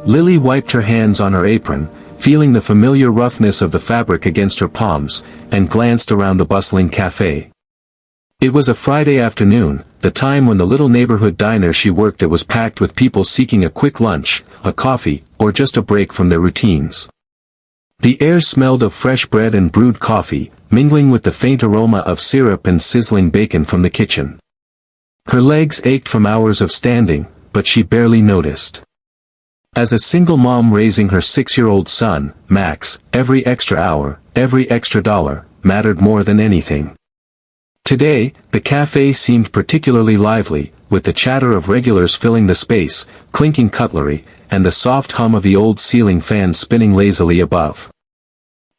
Lily wiped her hands on her apron, feeling the familiar roughness of the fabric against her palms, and glanced around the bustling cafe. It was a Friday afternoon, the time when the little neighborhood diner she worked at was packed with people seeking a quick lunch, a coffee, or just a break from their routines. The air smelled of fresh bread and brewed coffee, mingling with the faint aroma of syrup and sizzling bacon from the kitchen. Her legs ached from hours of standing, but she barely noticed. As a single mom raising her 6-year-old son, Max, every extra hour, every extra dollar, mattered more than anything. Today, the cafe seemed particularly lively, with the chatter of regulars filling the space, clinking cutlery, and the soft hum of the old ceiling fan spinning lazily above.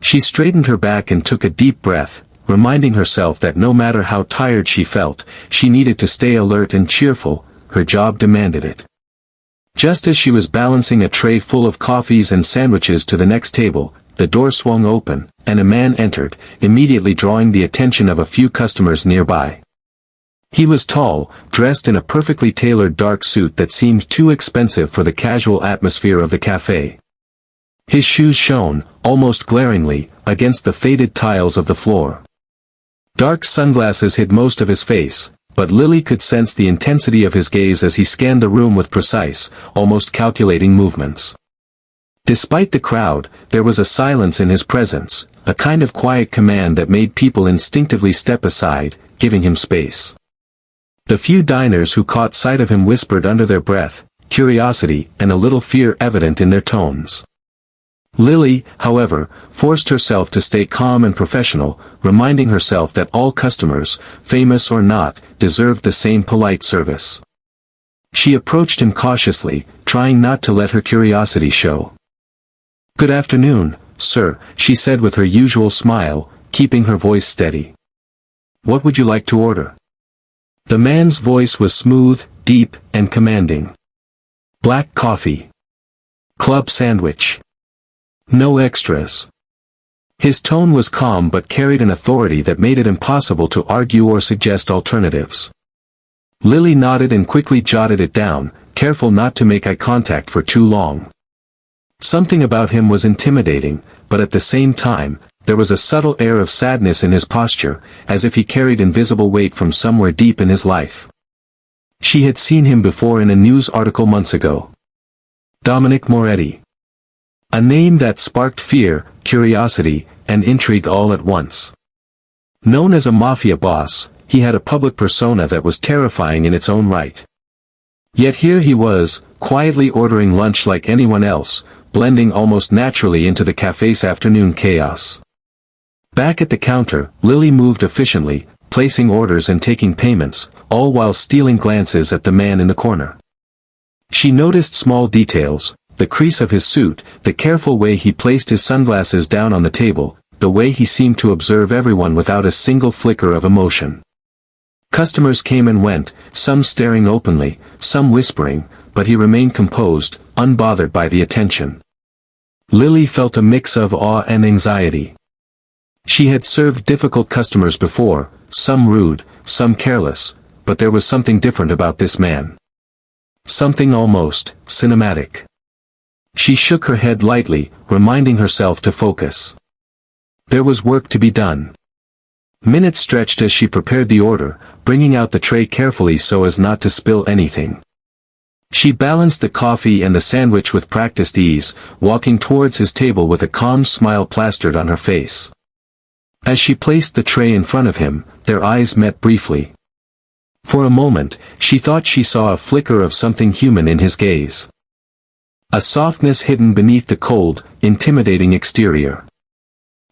She straightened her back and took a deep breath, reminding herself that no matter how tired she felt, she needed to stay alert and cheerful, her job demanded it. Just as she was balancing a tray full of coffees and sandwiches to the next table, the door swung open, and a man entered, immediately drawing the attention of a few customers nearby. He was tall, dressed in a perfectly tailored dark suit that seemed too expensive for the casual atmosphere of the cafe. His shoes shone, almost glaringly, against the faded tiles of the floor. Dark sunglasses hid most of his face, but Lily could sense the intensity of his gaze as he scanned the room with precise, almost calculating movements. Despite the crowd, there was a silence in his presence, a kind of quiet command that made people instinctively step aside, giving him space. The few diners who caught sight of him whispered under their breath, curiosity and a little fear evident in their tones. Lily, however, forced herself to stay calm and professional, reminding herself that all customers, famous or not, deserved the same polite service. She approached him cautiously, trying not to let her curiosity show. "Good afternoon, sir," she said with her usual smile, keeping her voice steady. "What would you like to order?" The man's voice was smooth, deep, and commanding. "Black coffee. Club sandwich. No extras." His tone was calm but carried an authority that made it impossible to argue or suggest alternatives. Lily nodded and quickly jotted it down, careful not to make eye contact for too long. Something about him was intimidating, but at the same time, there was a subtle air of sadness in his posture, as if he carried invisible weight from somewhere deep in his life. She had seen him before in a news article months ago. Dominic Moretti. A name that sparked fear, curiosity, and intrigue all at once. Known as a Mafia boss, he had a public persona that was terrifying in its own right. Yet here he was, quietly ordering lunch like anyone else, blending almost naturally into the cafe's afternoon chaos. Back at the counter, Lily moved efficiently, placing orders and taking payments, all while stealing glances at the man in the corner. She noticed small details, the crease of his suit, the careful way he placed his sunglasses down on the table, the way he seemed to observe everyone without a single flicker of emotion. Customers came and went, some staring openly, some whispering, but he remained composed, unbothered by the attention. Lily felt a mix of awe and anxiety. She had served difficult customers before, some rude, some careless, but there was something different about this man. Something almost cinematic. She shook her head lightly, reminding herself to focus. There was work to be done. Minutes stretched as she prepared the order, bringing out the tray carefully so as not to spill anything. She balanced the coffee and the sandwich with practiced ease, walking towards his table with a calm smile plastered on her face. As she placed the tray in front of him, their eyes met briefly. For a moment, she thought she saw a flicker of something human in his gaze. A softness hidden beneath the cold, intimidating exterior.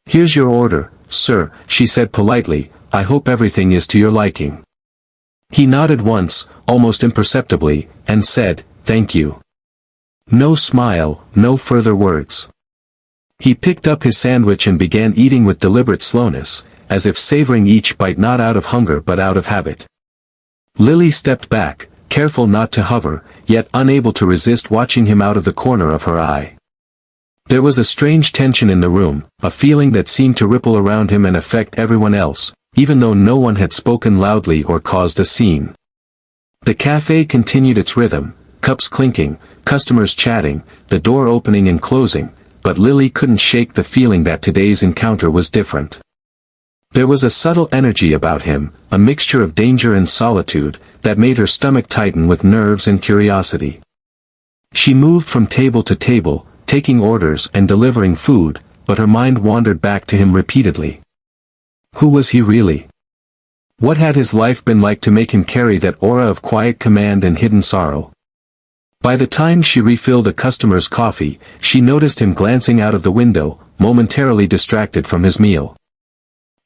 "Here's your order, sir," she said politely, "I hope everything is to your liking." He nodded once, almost imperceptibly, and said, "Thank you." No smile, no further words. He picked up his sandwich and began eating with deliberate slowness, as if savoring each bite not out of hunger but out of habit. Lily stepped back, careful not to hover, yet unable to resist watching him out of the corner of her eye. There was a strange tension in the room, a feeling that seemed to ripple around him and affect everyone else, even though no one had spoken loudly or caused a scene. The cafe continued its rhythm, cups clinking, customers chatting, the door opening and closing, but Lily couldn't shake the feeling that today's encounter was different. There was a subtle energy about him, a mixture of danger and solitude, that made her stomach tighten with nerves and curiosity. She moved from table to table, taking orders and delivering food, but her mind wandered back to him repeatedly. Who was he really? What had his life been like to make him carry that aura of quiet command and hidden sorrow? By the time she refilled a customer's coffee, she noticed him glancing out of the window, momentarily distracted from his meal.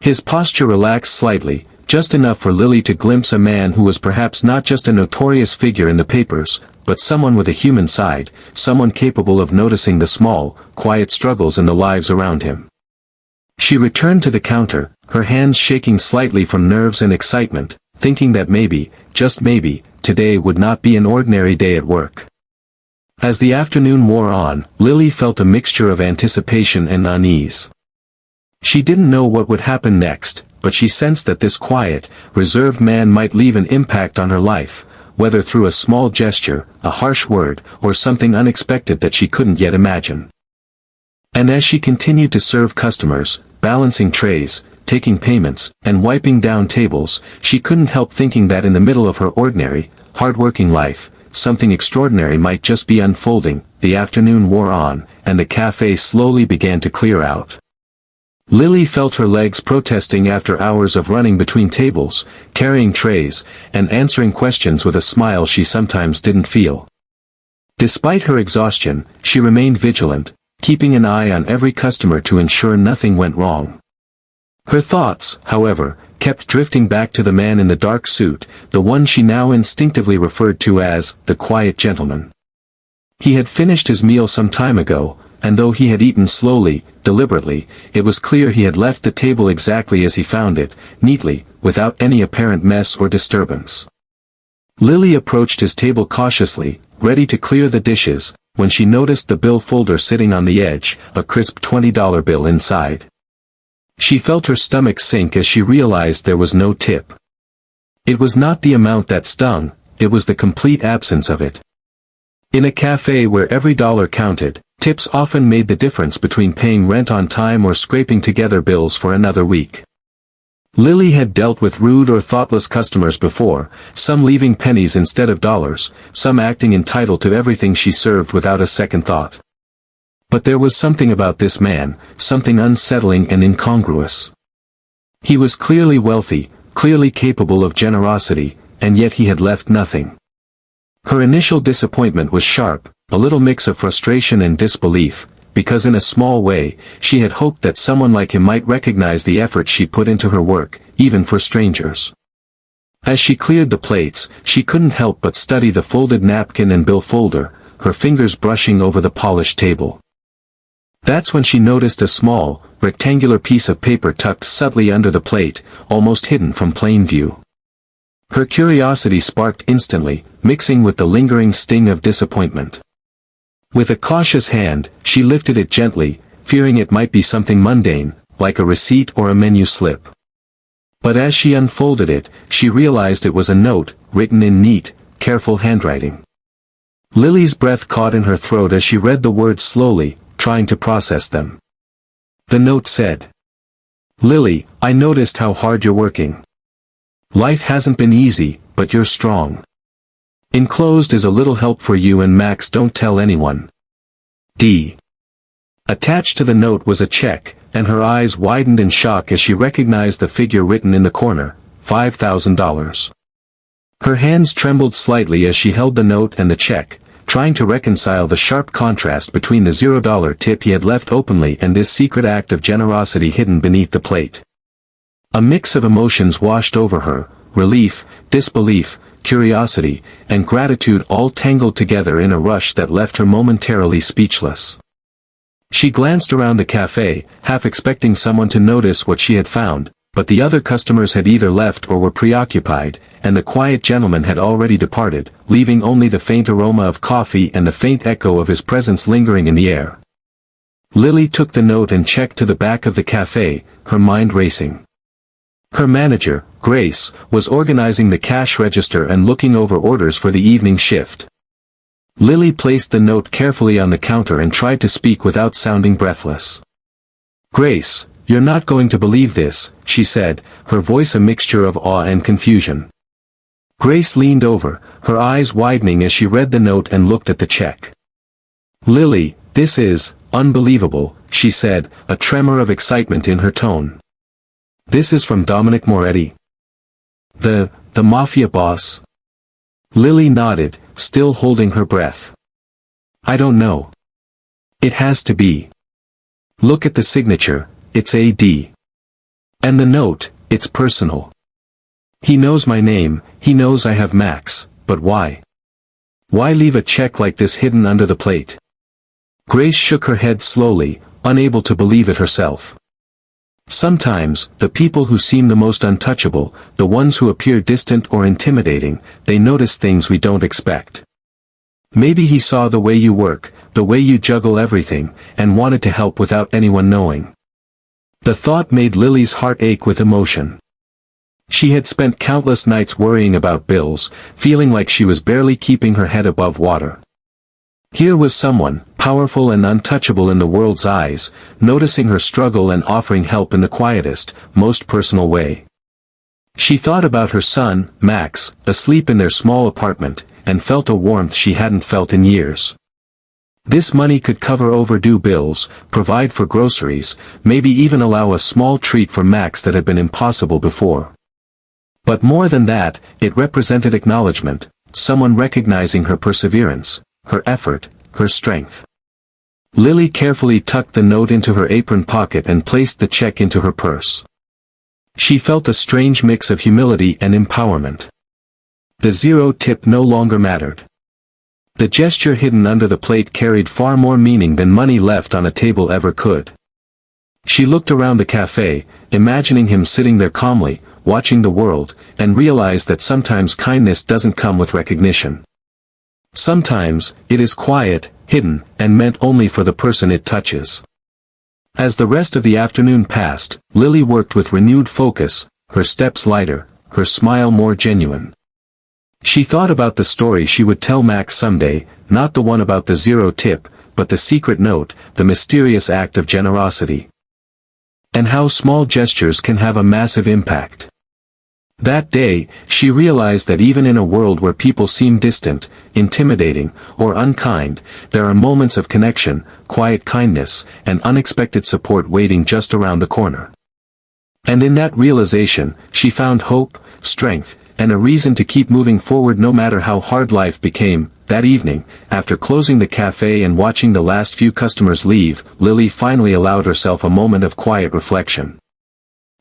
His posture relaxed slightly, just enough for Lily to glimpse a man who was perhaps not just a notorious figure in the papers, but someone with a human side, someone capable of noticing the small, quiet struggles in the lives around him. She returned to the counter, her hands shaking slightly from nerves and excitement, thinking that maybe, just maybe, today would not be an ordinary day at work. As the afternoon wore on, Lily felt a mixture of anticipation and unease. She didn't know what would happen next, but she sensed that this quiet, reserved man might leave an impact on her life, whether through a small gesture, a harsh word, or something unexpected that she couldn't yet imagine. And as she continued to serve customers, balancing trays, taking payments, and wiping down tables, she couldn't help thinking that in the middle of her ordinary, hard-working life, something extraordinary might just be unfolding. The afternoon wore on, and the cafe slowly began to clear out. Lily felt her legs protesting after hours of running between tables, carrying trays, and answering questions with a smile she sometimes didn't feel. Despite her exhaustion, she remained vigilant, keeping an eye on every customer to ensure nothing went wrong. Her thoughts, however, kept drifting back to the man in the dark suit, the one she now instinctively referred to as the quiet gentleman. He had finished his meal some time ago, and though he had eaten slowly, deliberately, it was clear he had left the table exactly as he found it, neatly, without any apparent mess or disturbance. Lily approached his table cautiously, ready to clear the dishes, when she noticed the bill folder sitting on the edge, a crisp $20 bill inside. She felt her stomach sink as she realized there was no tip. It was not the amount that stung, it was the complete absence of it. In a cafe where every dollar counted, tips often made the difference between paying rent on time or scraping together bills for another week. Lily had dealt with rude or thoughtless customers before, some leaving pennies instead of dollars, some acting entitled to everything she served without a second thought. But there was something about this man, something unsettling and incongruous. He was clearly wealthy, clearly capable of generosity, and yet he had left nothing. Her initial disappointment was sharp, a little mix of frustration and disbelief, because in a small way, she had hoped that someone like him might recognize the effort she put into her work, even for strangers. As she cleared the plates, she couldn't help but study the folded napkin and bill folder, her fingers brushing over the polished table. That's when she noticed a small, rectangular piece of paper tucked subtly under the plate, almost hidden from plain view. Her curiosity sparked instantly, mixing with the lingering sting of disappointment. With a cautious hand, she lifted it gently, fearing it might be something mundane, like a receipt or a menu slip. But as she unfolded it, she realized it was a note, written in neat, careful handwriting. Lily's breath caught in her throat as she read the words slowly, trying to process them. The note said, "Lily, I noticed how hard you're working. Life hasn't been easy, but you're strong. Enclosed is a little help for you and Max. Don't tell anyone. D." Attached to the note was a check, and her eyes widened in shock as she recognized the figure written in the corner, $5,000. Her hands trembled slightly as she held the note and the check, trying to reconcile the sharp contrast between the $0 tip he had left openly and this secret act of generosity hidden beneath the plate. A mix of emotions washed over her, relief, disbelief, curiosity, and gratitude all tangled together in a rush that left her momentarily speechless. She glanced around the cafe, half expecting someone to notice what she had found, but the other customers had either left or were preoccupied, and the quiet gentleman had already departed, leaving only the faint aroma of coffee and the faint echo of his presence lingering in the air. Lily took the note and checked to the back of the cafe, her mind racing. Her manager, Grace, was organizing the cash register and looking over orders for the evening shift. Lily placed the note carefully on the counter and tried to speak without sounding breathless. "Grace, you're not going to believe this," she said, her voice a mixture of awe and confusion. Grace leaned over, her eyes widening as she read the note and looked at the check. "Lily, this is unbelievable," she said, a tremor of excitement in her tone. "This is from Dominic Moretti. The Mafia boss?" Lily nodded, still holding her breath. "I don't know. It has to be. Look at the signature, it's A.D. And the note, it's personal. He knows my name, he knows I have Max, but why? Why leave a check like this hidden under the plate?" Grace shook her head slowly, unable to believe it herself. Sometimes, the people who seem the most untouchable, the ones who appear distant or intimidating, they notice things we don't expect. Maybe he saw the way you work, the way you juggle everything, and wanted to help without anyone knowing. The thought made Lily's heart ache with emotion. She had spent countless nights worrying about bills, feeling like she was barely keeping her head above water. Here was someone, powerful and untouchable in the world's eyes, noticing her struggle and offering help in the quietest, most personal way. She thought about her son, Max, asleep in their small apartment, and felt a warmth she hadn't felt in years. This money could cover overdue bills, provide for groceries, maybe even allow a small treat for Max that had been impossible before. But more than that, it represented acknowledgement, someone recognizing her perseverance, her effort, her strength. Lily carefully tucked the note into her apron pocket and placed the check into her purse. She felt a strange mix of humility and empowerment. The zero tip no longer mattered. The gesture hidden under the plate carried far more meaning than money left on a table ever could. She looked around the cafe, imagining him sitting there calmly, watching the world, and realized that sometimes kindness doesn't come with recognition. Sometimes, it is quiet, hidden, and meant only for the person it touches. As the rest of the afternoon passed, Lily worked with renewed focus, her steps lighter, her smile more genuine. She thought about the story she would tell Max someday, not the one about the zero tip, but the secret note, the mysterious act of generosity. And how small gestures can have a massive impact. That day, she realized that even in a world where people seem distant, intimidating, or unkind, there are moments of connection, quiet kindness, and unexpected support waiting just around the corner. And in that realization, she found hope, strength, and a reason to keep moving forward no matter how hard life became. That evening, after closing the cafe and watching the last few customers leave, Lily finally allowed herself a moment of quiet reflection.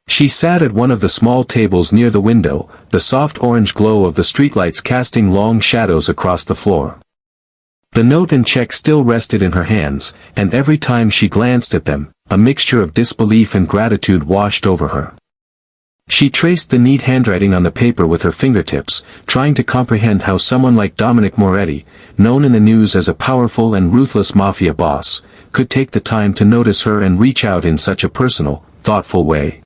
She sat at one of the small tables near the window, the soft orange glow of the streetlights casting long shadows across the floor. The note and check still rested in her hands, and every time she glanced at them, a mixture of disbelief and gratitude washed over her. She traced the neat handwriting on the paper with her fingertips, trying to comprehend how someone like Dominic Moretti, known in the news as a powerful and ruthless mafia boss, could take the time to notice her and reach out in such a personal, thoughtful way.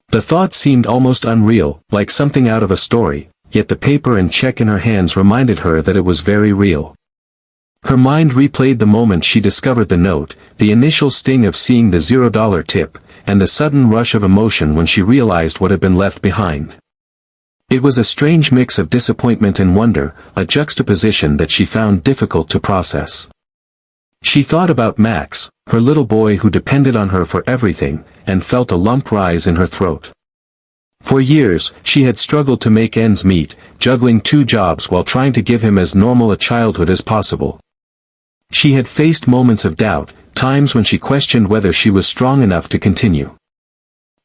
The thought seemed almost unreal, like something out of a story, yet the paper and check in her hands reminded her that it was very real. Her mind replayed the moment she discovered the note, the initial sting of seeing the $0 tip, and the sudden rush of emotion when she realized what had been left behind. It was a strange mix of disappointment and wonder, a juxtaposition that she found difficult to process. She thought about Max, her little boy who depended on her for everything, and felt a lump rise in her throat. For years, she had struggled to make ends meet, juggling 2 jobs while trying to give him as normal a childhood as possible. She had faced moments of doubt, times when she questioned whether she was strong enough to continue.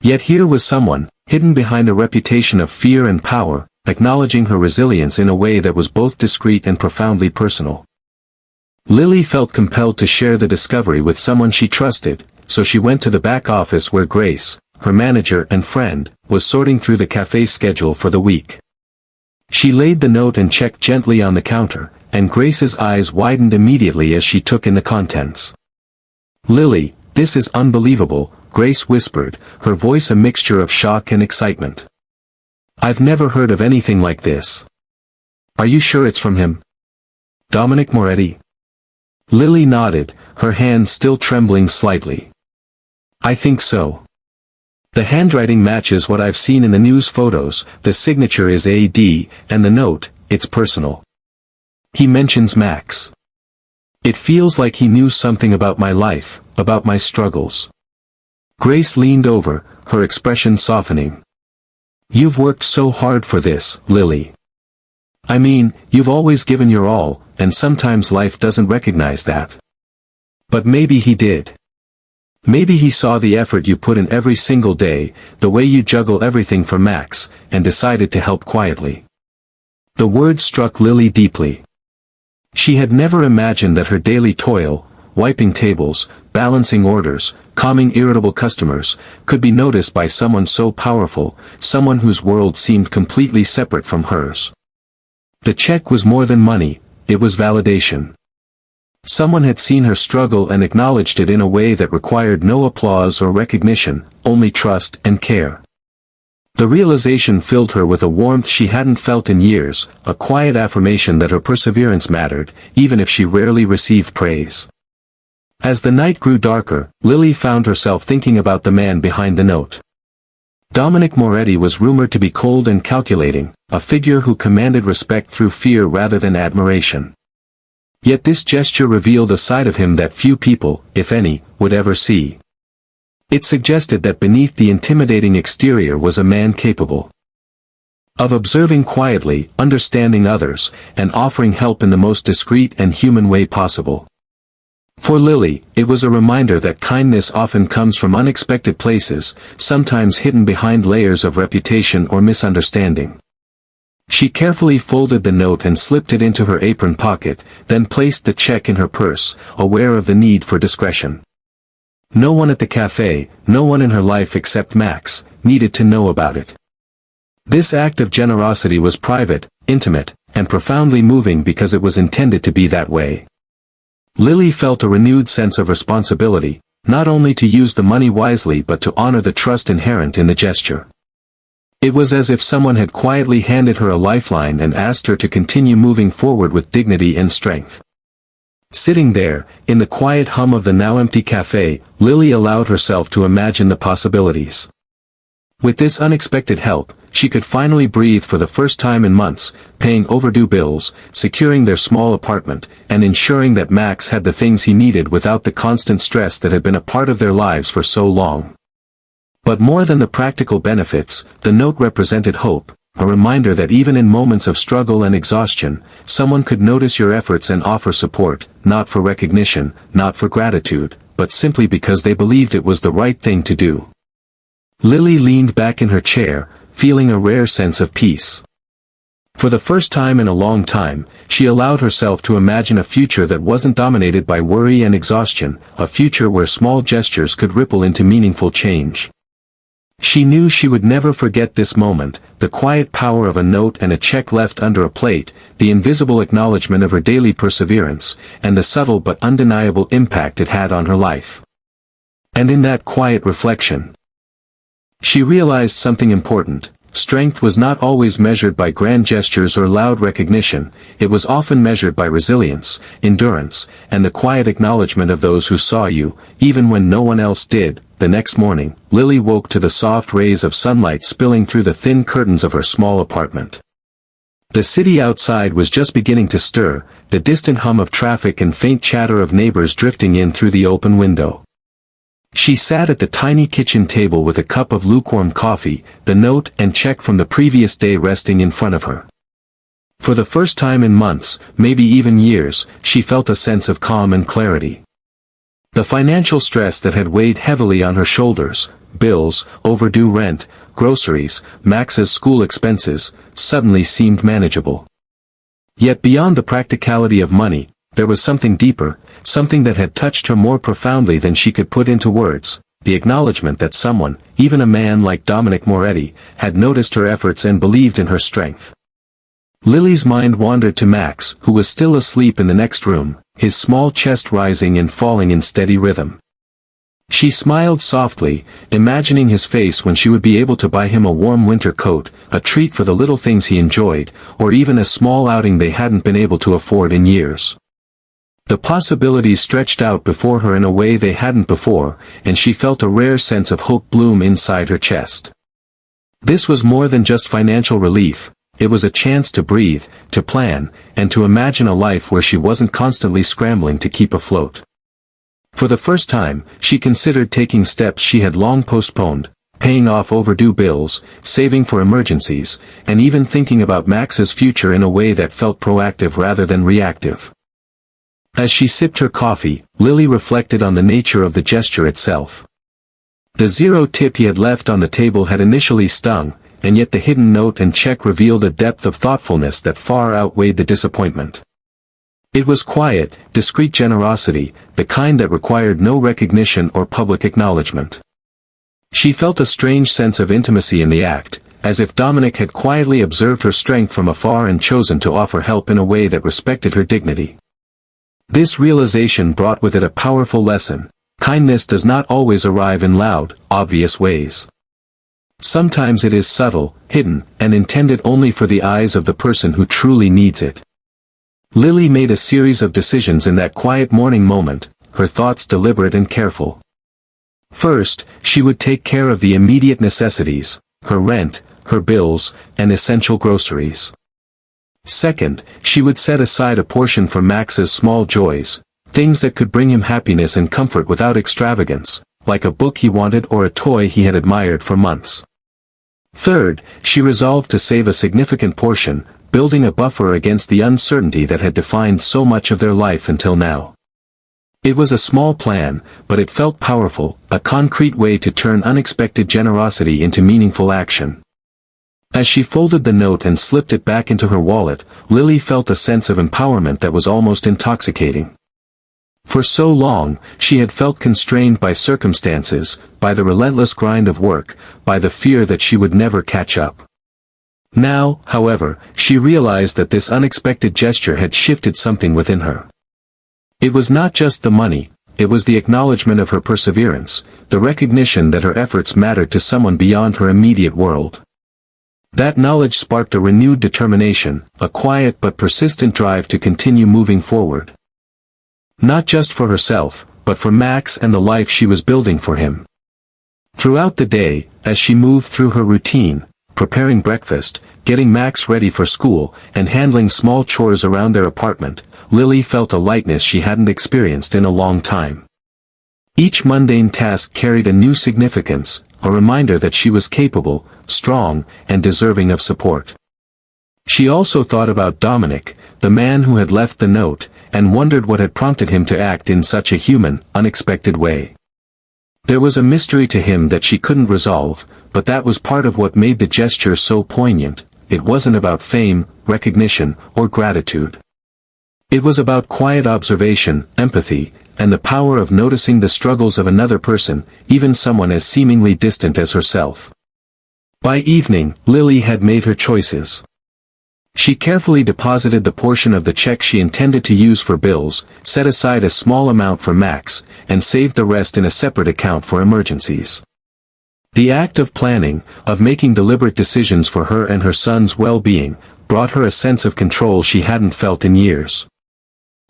Yet here was someone, hidden behind a reputation of fear and power, acknowledging her resilience in a way that was both discreet and profoundly personal. Lily felt compelled to share the discovery with someone she trusted, so she went to the back office where Grace, her manager and friend, was sorting through the cafe's schedule for the week. She laid the note and check gently on the counter, and Grace's eyes widened immediately as she took in the contents. "Lily, this is unbelievable," Grace whispered, her voice a mixture of shock and excitement. "I've never heard of anything like this. Are you sure it's from him?" Dominic Moretti? Lily nodded, her hands still trembling slightly. I think so. The handwriting matches what I've seen in the news photos, the signature is AD, and the note, it's personal. He mentions Max. It feels like he knew something about my life, about my struggles. Grace leaned over, her expression softening. You've worked so hard for this, Lily. I mean, you've always given your all, and sometimes life doesn't recognize that. But maybe he did. Maybe he saw the effort you put in every single day, the way you juggle everything for Max, and decided to help quietly. The word struck Lily deeply. She had never imagined that her daily toil, wiping tables, balancing orders, calming irritable customers, could be noticed by someone so powerful, someone whose world seemed completely separate from hers. The check was more than money, it was validation. Someone had seen her struggle and acknowledged it in a way that required no applause or recognition, only trust and care. The realization filled her with a warmth she hadn't felt in years, a quiet affirmation that her perseverance mattered, even if she rarely received praise. As the night grew darker, Lily found herself thinking about the man behind the note. Dominic Moretti was rumored to be cold and calculating, a figure who commanded respect through fear rather than admiration. Yet this gesture revealed a side of him that few people, if any, would ever see. It suggested that beneath the intimidating exterior was a man capable of observing quietly, understanding others, and offering help in the most discreet and human way possible. For Lily, it was a reminder that kindness often comes from unexpected places, sometimes hidden behind layers of reputation or misunderstanding. She carefully folded the note and slipped it into her apron pocket, then placed the check in her purse, aware of the need for discretion. No one at the cafe, no one in her life except Max, needed to know about it. This act of generosity was private, intimate, and profoundly moving because it was intended to be that way. Lily felt a renewed sense of responsibility, not only to use the money wisely but to honor the trust inherent in the gesture. It was as if someone had quietly handed her a lifeline and asked her to continue moving forward with dignity and strength. Sitting there, in the quiet hum of the now empty cafe, Lily allowed herself to imagine the possibilities. With this unexpected help, she could finally breathe for the first time in months, paying overdue bills, securing their small apartment, and ensuring that Max had the things he needed without the constant stress that had been a part of their lives for so long. But more than the practical benefits, the note represented hope, a reminder that even in moments of struggle and exhaustion, someone could notice your efforts and offer support, not for recognition, not for gratitude, but simply because they believed it was the right thing to do. Lily leaned back in her chair, feeling a rare sense of peace. For the first time in a long time, she allowed herself to imagine a future that wasn't dominated by worry and exhaustion, a future where small gestures could ripple into meaningful change. She knew she would never forget this moment, the quiet power of a note and a check left under a plate, the invisible acknowledgement of her daily perseverance, and the subtle but undeniable impact it had on her life. And in that quiet reflection, she realized something important. Strength was not always measured by grand gestures or loud recognition, it was often measured by resilience, endurance, and the quiet acknowledgement of those who saw you, even when no one else did. The next morning, Lily woke to the soft rays of sunlight spilling through the thin curtains of her small apartment. The city outside was just beginning to stir, the distant hum of traffic and faint chatter of neighbors drifting in through the open window. She sat at the tiny kitchen table with a cup of lukewarm coffee, the note and check from the previous day resting in front of her. For the first time in months, maybe even years, she felt a sense of calm and clarity. The financial stress that had weighed heavily on her shoulders, bills, overdue rent, groceries, Max's school expenses, suddenly seemed manageable. Yet beyond the practicality of money, there was something deeper, something that had touched her more profoundly than she could put into words, the acknowledgement that someone, even a man like Dominic Moretti, had noticed her efforts and believed in her strength. Lily's mind wandered to Max, who was still asleep in the next room, his small chest rising and falling in steady rhythm. She smiled softly, imagining his face when she would be able to buy him a warm winter coat, a treat for the little things he enjoyed, or even a small outing they hadn't been able to afford in years. The possibilities stretched out before her in a way they hadn't before, and she felt a rare sense of hope bloom inside her chest. This was more than just financial relief. It was a chance to breathe, to plan, and to imagine a life where she wasn't constantly scrambling to keep afloat. For the first time, she considered taking steps she had long postponed, paying off overdue bills, saving for emergencies, and even thinking about Max's future in a way that felt proactive rather than reactive. As she sipped her coffee, Lily reflected on the nature of the gesture itself. The zero tip he had left on the table had initially stung, and yet the hidden note and check revealed a depth of thoughtfulness that far outweighed the disappointment. It was quiet, discreet generosity, the kind that required no recognition or public acknowledgement. She felt a strange sense of intimacy in the act, as if Dominic had quietly observed her strength from afar and chosen to offer help in a way that respected her dignity. This realization brought with it a powerful lesson: kindness does not always arrive in loud, obvious ways. Sometimes it is subtle, hidden, and intended only for the eyes of the person who truly needs it. Lily made a series of decisions in that quiet morning moment, her thoughts deliberate and careful. First, she would take care of the immediate necessities, her rent, her bills, and essential groceries. Second, she would set aside a portion for Max's small joys, things that could bring him happiness and comfort without extravagance, like a book he wanted or a toy he had admired for months. Third, she resolved to save a significant portion, building a buffer against the uncertainty that had defined so much of their life until now. It was a small plan, but it felt powerful, a concrete way to turn unexpected generosity into meaningful action. As she folded the note and slipped it back into her wallet, Lily felt a sense of empowerment that was almost intoxicating. For so long, she had felt constrained by circumstances, by the relentless grind of work, by the fear that she would never catch up. Now, however, she realized that this unexpected gesture had shifted something within her. It was not just the money, it was the acknowledgement of her perseverance, the recognition that her efforts mattered to someone beyond her immediate world. That knowledge sparked a renewed determination, a quiet but persistent drive to continue moving forward. Not just for herself, but for Max and the life she was building for him. Throughout the day, as she moved through her routine, preparing breakfast, getting Max ready for school, and handling small chores around their apartment, Lily felt a lightness she hadn't experienced in a long time. Each mundane task carried a new significance, a reminder that she was capable, strong, and deserving of support. She also thought about Dominic, the man who had left the note, and wondered what had prompted him to act in such a human, unexpected way. There was a mystery to him that she couldn't resolve, but that was part of what made the gesture so poignant. It wasn't about fame, recognition, or gratitude. It was about quiet observation, empathy, and the power of noticing the struggles of another person, even someone as seemingly distant as herself. By evening, Lily had made her choices. She carefully deposited the portion of the check she intended to use for bills, set aside a small amount for Max, and saved the rest in a separate account for emergencies. The act of planning, of making deliberate decisions for her and her son's well-being, brought her a sense of control she hadn't felt in years.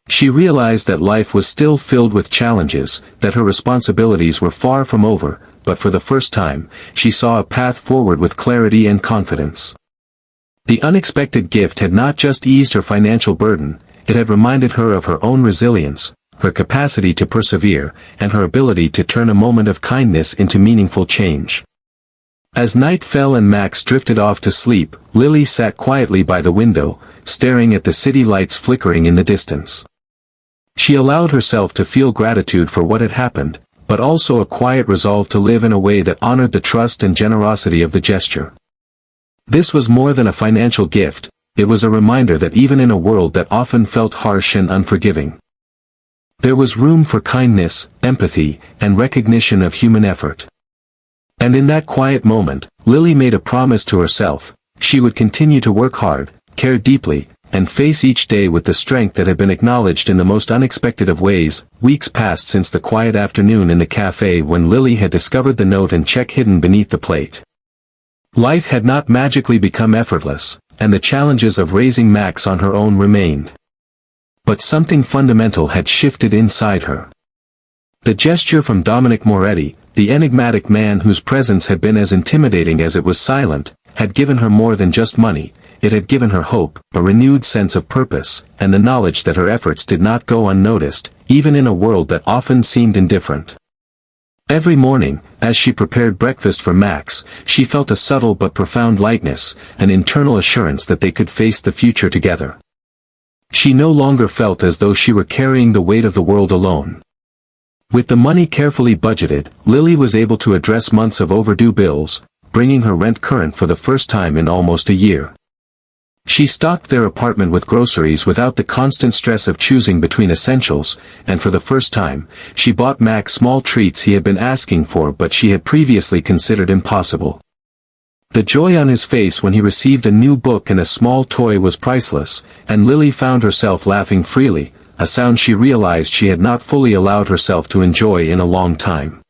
She realized that life was still filled with challenges, that her responsibilities were far from over, but for the first time, she saw a path forward with clarity and confidence. The unexpected gift had not just eased her financial burden, it had reminded her of her own resilience, her capacity to persevere, and her ability to turn a moment of kindness into meaningful change. As night fell and Max drifted off to sleep, Lily sat quietly by the window, staring at the city lights flickering in the distance. She allowed herself to feel gratitude for what had happened, but also a quiet resolve to live in a way that honored the trust and generosity of the gesture. This was more than a financial gift, it was a reminder that even in a world that often felt harsh and unforgiving, there was room for kindness, empathy, and recognition of human effort. And in that quiet moment, Lily made a promise to herself: she would continue to work hard, care deeply, and face each day with the strength that had been acknowledged in the most unexpected of ways. Weeks passed since the quiet afternoon in the cafe when Lily had discovered the note and check hidden beneath the plate. Life had not magically become effortless, and the challenges of raising Max on her own remained. But something fundamental had shifted inside her. The gesture from Dominic Moretti, the enigmatic man whose presence had been as intimidating as it was silent, had given her more than just money. It had given her hope, a renewed sense of purpose, and the knowledge that her efforts did not go unnoticed, even in a world that often seemed indifferent. Every morning, as she prepared breakfast for Max, she felt a subtle but profound lightness, an internal assurance that they could face the future together. She no longer felt as though she were carrying the weight of the world alone. With the money carefully budgeted, Lily was able to address months of overdue bills, bringing her rent current for the first time in almost a year. She stocked their apartment with groceries without the constant stress of choosing between essentials, and for the first time, she bought Max small treats he had been asking for but she had previously considered impossible. The joy on his face when he received a new book and a small toy was priceless, and Lily found herself laughing freely, a sound she realized she had not fully allowed herself to enjoy in a long time.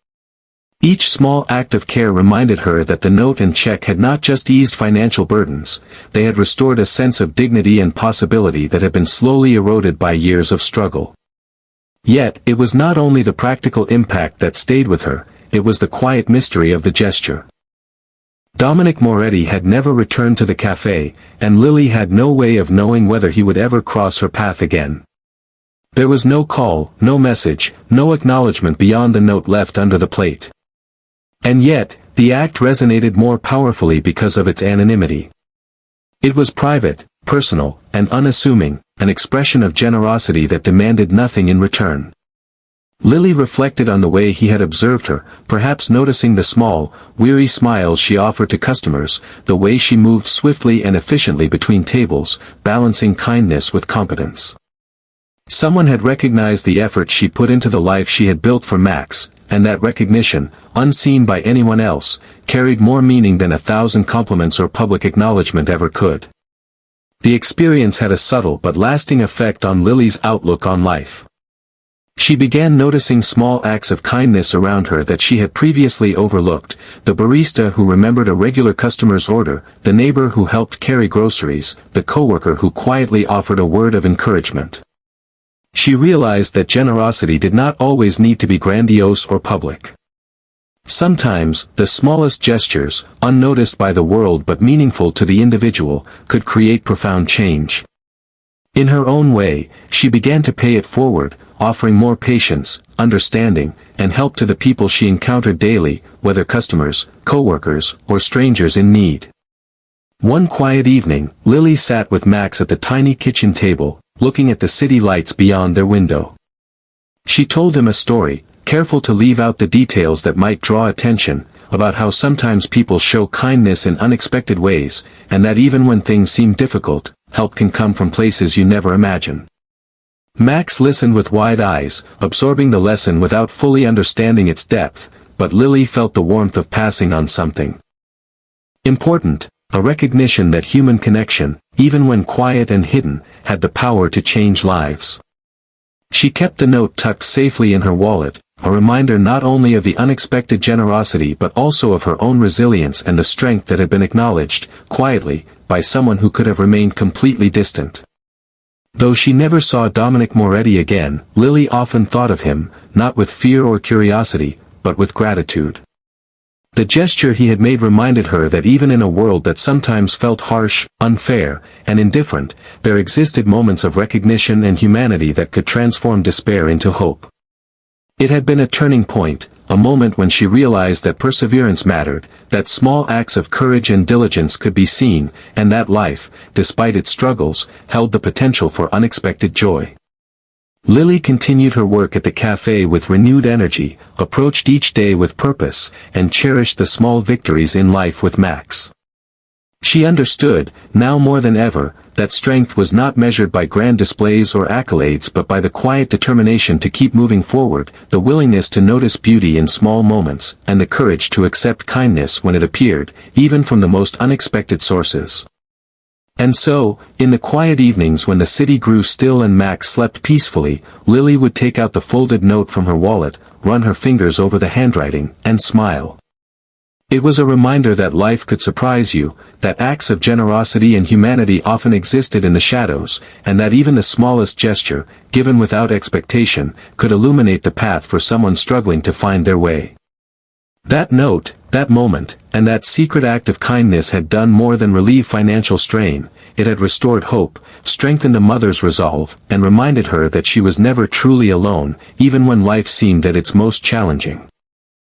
Each small act of care reminded her that the note and check had not just eased financial burdens, they had restored a sense of dignity and possibility that had been slowly eroded by years of struggle. Yet, it was not only the practical impact that stayed with her, it was the quiet mystery of the gesture. Dominic Moretti had never returned to the cafe, and Lily had no way of knowing whether he would ever cross her path again. There was no call, no message, no acknowledgement beyond the note left under the plate. And yet, the act resonated more powerfully because of its anonymity. It was private, personal, and unassuming, an expression of generosity that demanded nothing in return. Lily reflected on the way he had observed her, perhaps noticing the small, weary smiles she offered to customers, the way she moved swiftly and efficiently between tables, balancing kindness with competence. Someone had recognized the effort she put into the life she had built for Max, and that recognition, unseen by anyone else, carried more meaning than 1,000 compliments or public acknowledgement ever could. The experience had a subtle but lasting effect on Lily's outlook on life. She began noticing small acts of kindness around her that she had previously overlooked, the barista who remembered a regular customer's order, the neighbor who helped carry groceries, the coworker who quietly offered a word of encouragement. She realized that generosity did not always need to be grandiose or public. Sometimes, the smallest gestures, unnoticed by the world but meaningful to the individual, could create profound change. In her own way, she began to pay it forward, offering more patience, understanding, and help to the people she encountered daily, whether customers, coworkers, or strangers in need. One quiet evening, Lily sat with Max at the tiny kitchen table, looking at the city lights beyond their window. She told him a story, careful to leave out the details that might draw attention, about how sometimes people show kindness in unexpected ways, and that even when things seem difficult, help can come from places you never imagine. Max listened with wide eyes, absorbing the lesson without fully understanding its depth, but Lily felt the warmth of passing on something important, a recognition that human connection, even when quiet and hidden, had the power to change lives. She kept the note tucked safely in her wallet, a reminder not only of the unexpected generosity but also of her own resilience and the strength that had been acknowledged, quietly, by someone who could have remained completely distant. Though she never saw Dominic Moretti again, Lily often thought of him, not with fear or curiosity, but with gratitude. The gesture he had made reminded her that even in a world that sometimes felt harsh, unfair, and indifferent, there existed moments of recognition and humanity that could transform despair into hope. It had been a turning point, a moment when she realized that perseverance mattered, that small acts of courage and diligence could be seen, and that life, despite its struggles, held the potential for unexpected joy. Lily continued her work at the cafe with renewed energy, approached each day with purpose, and cherished the small victories in life with Max. She understood, now more than ever, that strength was not measured by grand displays or accolades but by the quiet determination to keep moving forward, the willingness to notice beauty in small moments, and the courage to accept kindness when it appeared, even from the most unexpected sources. And so, in the quiet evenings when the city grew still and Max slept peacefully, Lily would take out the folded note from her wallet, run her fingers over the handwriting, and smile. It was a reminder that life could surprise you, that acts of generosity and humanity often existed in the shadows, and that even the smallest gesture, given without expectation, could illuminate the path for someone struggling to find their way. That note, that moment, and that secret act of kindness had done more than relieve financial strain. It had restored hope, strengthened the mother's resolve, and reminded her that she was never truly alone, even when life seemed at its most challenging.